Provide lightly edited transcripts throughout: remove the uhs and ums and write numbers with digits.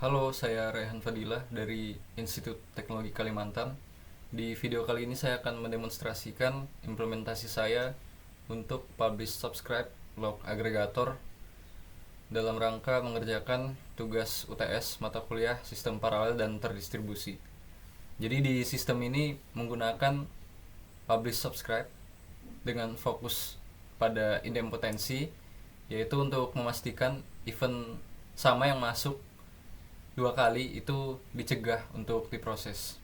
Halo, saya Rehan Fadilah dari Institut Teknologi Kalimantan. Di video kali ini saya akan mendemonstrasikan implementasi saya untuk publish subscribe log agregator dalam rangka mengerjakan tugas UTS mata kuliah sistem paralel dan terdistribusi. Jadi di sistem ini menggunakan publish subscribe dengan fokus pada idempotensi, yaitu untuk memastikan event sama yang masuk dua kali itu dicegah untuk diproses.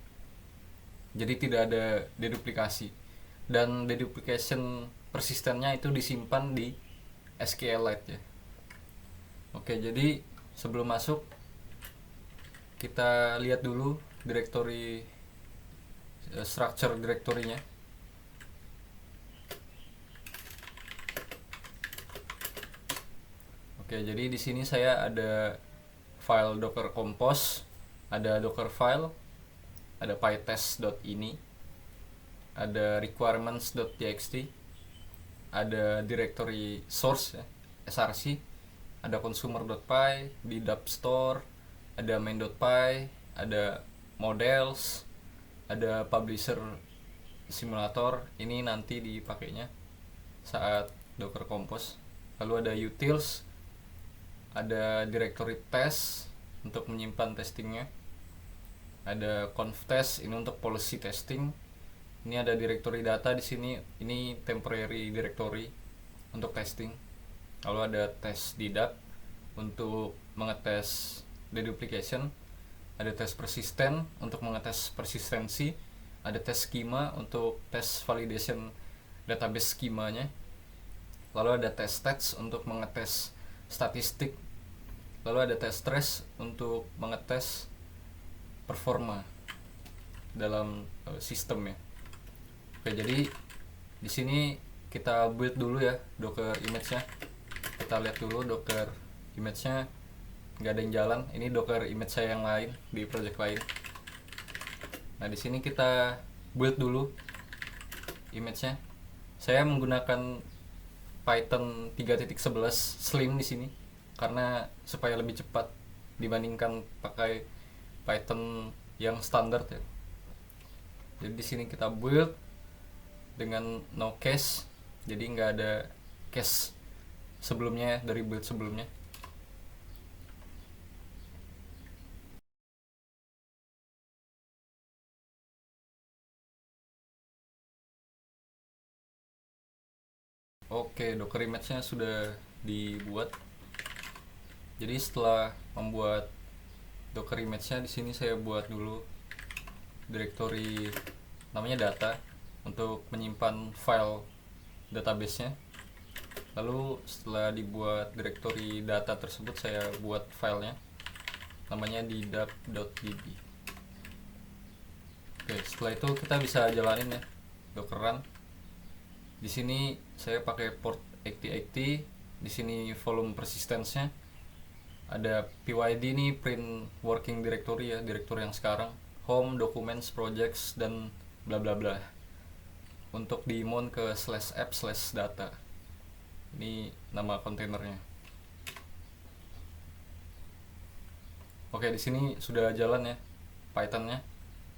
Jadi tidak ada deduplikasi, dan deduplication persistennya itu disimpan di SQLite ya. Oke, jadi sebelum masuk kita lihat dulu directory, structure directory-nya. Oke, jadi di sini saya ada file docker compose, ada docker file, ada pytest.ini, ada requirements.txt, ada directory source ya, src, ada consumer.py, di dap store, ada main.py, ada models, ada publisher simulator, ini nanti dipakainya saat docker compose. Lalu ada utils, ada directory test untuk menyimpan testingnya, ada conf test ini untuk policy testing, ini ada directory data di sini, ini temporary directory untuk testing. Lalu ada tes didap untuk mengetes deduplication, ada tes persisten untuk mengetes persistensi, ada tes schema untuk tes validation database schemanya, lalu ada tes stats untuk mengetes statistik, lalu ada tes stress untuk mengetes performa dalam sistemnya. Oke, jadi di sini kita build dulu ya docker image-nya. Kita lihat dulu docker image-nya, nggak ada yang jalan. Ini docker image saya yang lain di project lain. Nah, di sini kita build dulu image-nya. Saya menggunakan Python 3.11 Slim di sini karena supaya lebih cepat dibandingkan pakai Python yang standar ya. Jadi di sini kita build dengan no cache, jadi nggak ada cache sebelumnya dari build sebelumnya. Oke, docker image-nya sudah dibuat. Jadi setelah membuat docker image-nya, di sini saya buat dulu directory namanya data untuk menyimpan file database-nya. Lalu setelah dibuat directory data tersebut, saya buat filenya namanya didap.db. Oke, setelah itu kita bisa jalanin ya docker run. Di sini saya pakai port 8080, di sini volume persistence-nya, ada PYD ini print working directory ya, directory yang sekarang, home, documents, projects, dan bla bla bla, untuk di mount ke /app/data. Ini nama kontainernya. Oke, di sini sudah jalan ya Python-nya.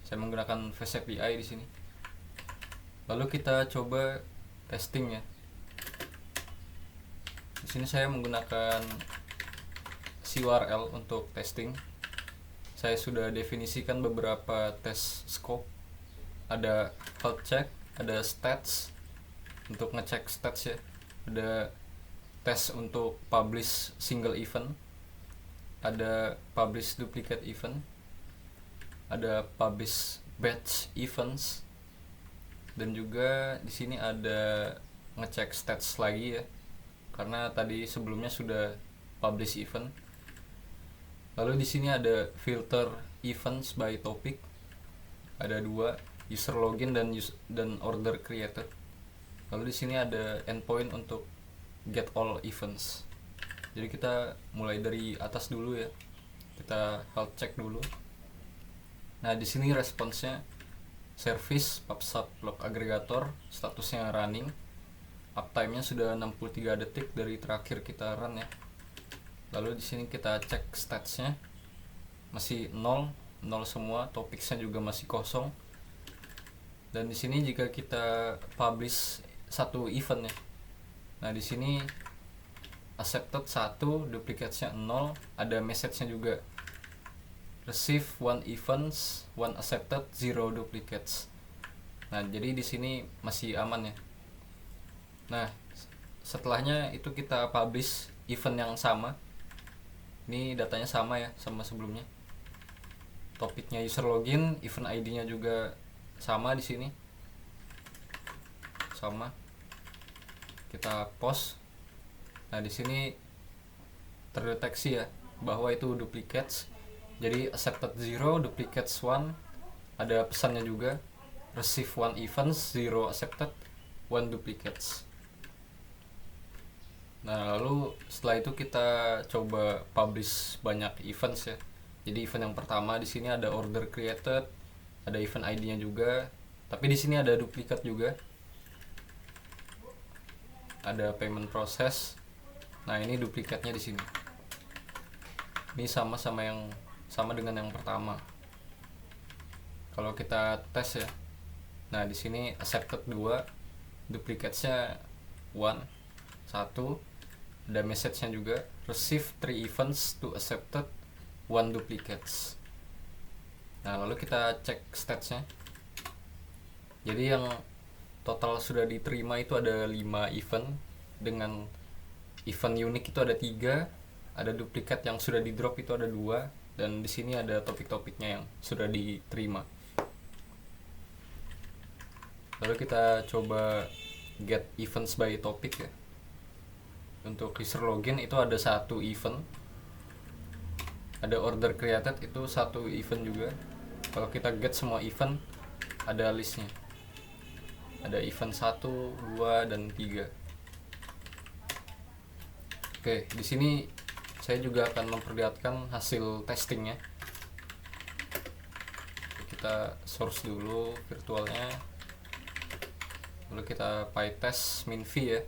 Saya menggunakan Fast API di sini. Lalu kita coba testing ya. Di sini saya menggunakan CURL untuk testing. Saya sudah definisikan beberapa test scope. Ada health check, ada stats untuk ngecek stats ya. Ada tes untuk publish single event, ada publish duplicate event, ada publish batch events, dan juga di sini ada ngecek stats lagi ya, karena tadi sebelumnya sudah publish event. Lalu di sini ada filter events by topic, ada dua, user login dan order created. Lalu di sini ada endpoint untuk get all events. Jadi kita mulai dari atas dulu ya. Kita health check dulu. Nah, di sini responsnya service pubsub log aggregator, statusnya running. Uptime-nya sudah 63 detik dari terakhir kita run ya. Lalu di sini kita cek stats-nya. masih nol semua, topicsnya juga masih kosong. Dan di sini jika kita publish satu event ya, nah di sini accepted 1, duplicatesnya 0, ada message-nya juga, receive one events, one accepted, 0 duplicates. Nah jadi di sini masih aman ya. Nah setelahnya itu kita publish event yang sama. Ini datanya sama ya sama sebelumnya. Topiknya user login, event ID-nya juga sama di sini. Sama. Kita post. Nah, di sini terdeteksi ya bahwa itu duplicates. Jadi accepted 0, duplicates 1. Ada pesannya juga. Receive one events, 0 accepted, 1 duplicates. Nah, lalu setelah itu kita coba publish banyak events ya. Jadi event yang pertama di sini ada order created, ada event ID-nya juga. Tapi di sini ada duplikat juga. Ada payment process. Nah, ini duplikatnya di sini. Ini sama dengan yang pertama. Kalau kita tes ya. Nah, di sini accepted 2, duplikatnya 1. Ada message-nya juga, receive 3 events to accepted, 1 duplicates. Nah, lalu kita cek stats-nya. Jadi yang total sudah diterima itu ada 5 event, dengan event unik itu ada 3, ada duplikat yang sudah di drop itu ada 2, dan di sini ada topik-topiknya yang sudah diterima. Lalu kita coba get events by topic ya. Untuk user login itu ada 1 event, ada order created itu 1 event juga. Kalau kita get semua event ada listnya, ada event 1, 2, dan 3. Oke, di sini saya juga akan memperlihatkan hasil testingnya. Kita source dulu virtualnya, lalu kita pytest min_v ya.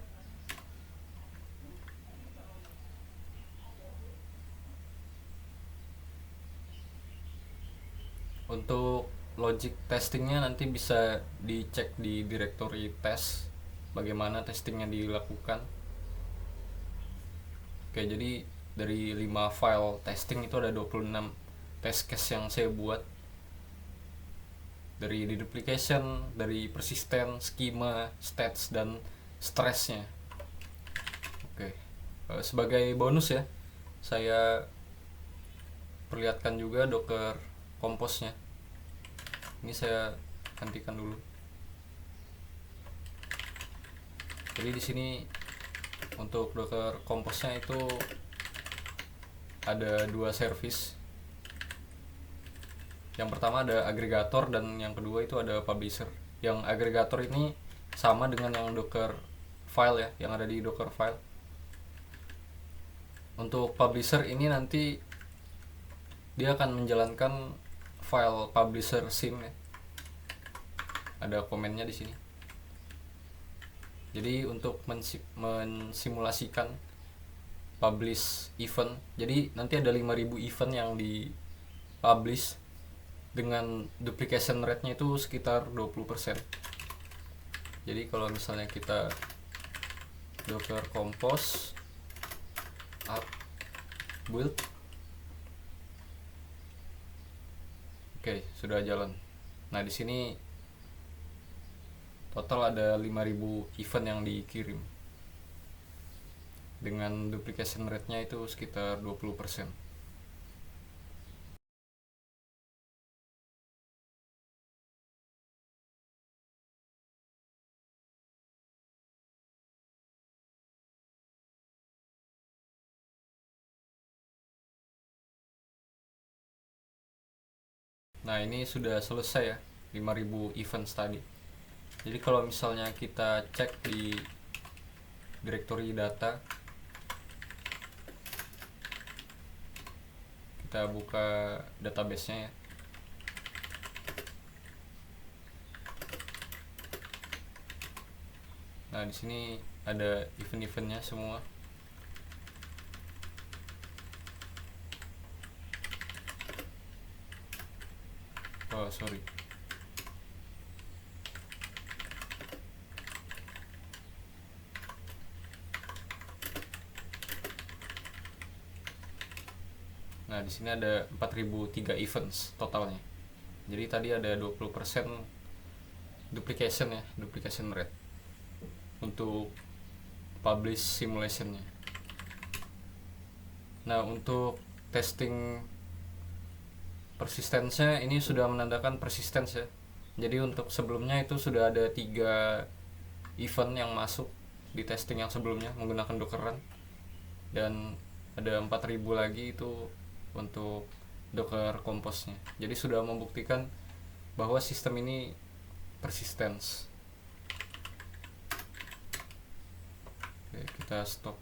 Untuk logic testingnya nanti bisa dicek di directory test bagaimana testingnya dilakukan. Oke, jadi dari 5 file testing itu ada 26 test case yang saya buat, dari deduplication, dari persisten, schema, stats, dan stressnya. Oke, sebagai bonus ya, saya perlihatkan juga Docker Compose-nya. Ini saya hentikan dulu. Jadi di sini untuk Docker Compose-nya itu ada 2 service. Yang pertama ada agregator dan yang kedua itu ada publisher. Yang agregator ini sama dengan yang Docker file ya, yang ada di Docker file. Untuk publisher ini nanti dia akan menjalankan file publisher sim ya. Ada komennya di sini. Jadi untuk mensimulasikan publish event, jadi nanti ada 5000 event yang di publish dengan duplication rate-nya itu sekitar 20%. Jadi kalau misalnya kita Docker Compose app build, oke, sudah jalan. Nah, di sini total ada 5000 event yang dikirim. Dengan duplication rate-nya itu sekitar 20%. Nah, ini sudah selesai ya, 5000 events tadi. Jadi kalau misalnya kita cek di directory data, kita buka database-nya ya. Nah, di sini ada event-eventnya semua. Oh sorry. Nah, di sini ada 4003 events totalnya. Jadi tadi ada 20% duplication ya, duplication rate untuk publish simulationnya. Nah, untuk testing persistence-nya ini sudah menandakan persistence ya. Jadi untuk sebelumnya itu sudah ada 3 event yang masuk di testing yang sebelumnya menggunakan Docker Run, dan ada 4000 lagi itu untuk Docker Compose-nya. Jadi sudah membuktikan bahwa sistem ini persistence. Oke, kita stop.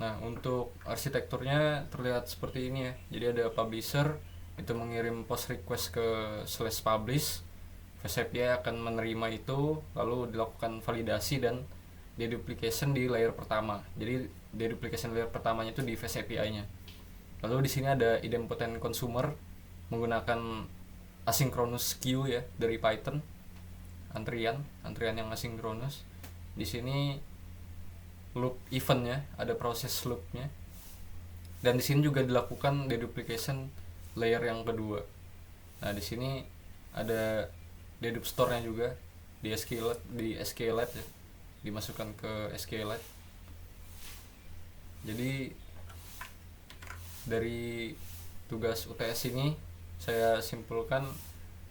Nah, untuk arsitekturnya terlihat seperti ini ya. Jadi ada publisher, itu mengirim post request ke /publish. VSAPI akan menerima itu, lalu dilakukan validasi dan deduplication di layer pertama. Jadi deduplication layer pertamanya itu di fast API-nya. Lalu di sini ada idempotent consumer menggunakan asynchronous queue ya dari Python, antrian yang asinkronus. Di sini loop eventnya, ada proses loopnya, dan di sini juga dilakukan deduplication layer yang kedua. Nah, di sini ada dedup store-nya juga di SQLite ya, dimasukkan ke SQLite. Jadi dari tugas UTS ini saya simpulkan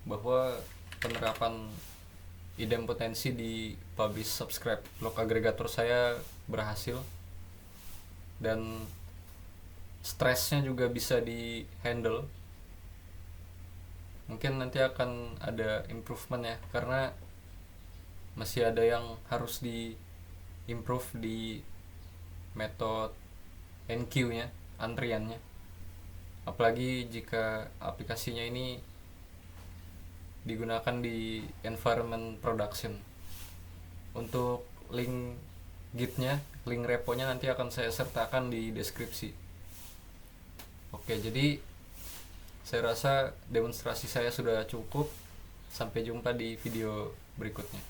bahwa penerapan idempotensi di publish subscribe block aggregator saya berhasil, dan stresnya juga bisa di handle. Mungkin nanti akan ada improvement ya, karena masih ada yang harus di improve di metode NQ nya, antriannya, apalagi jika aplikasinya ini digunakan di environment production. Untuk link gitnya, link reponya nanti akan saya sertakan di deskripsi. Oke, jadi saya rasa demonstrasi saya sudah cukup. Sampai jumpa di video berikutnya.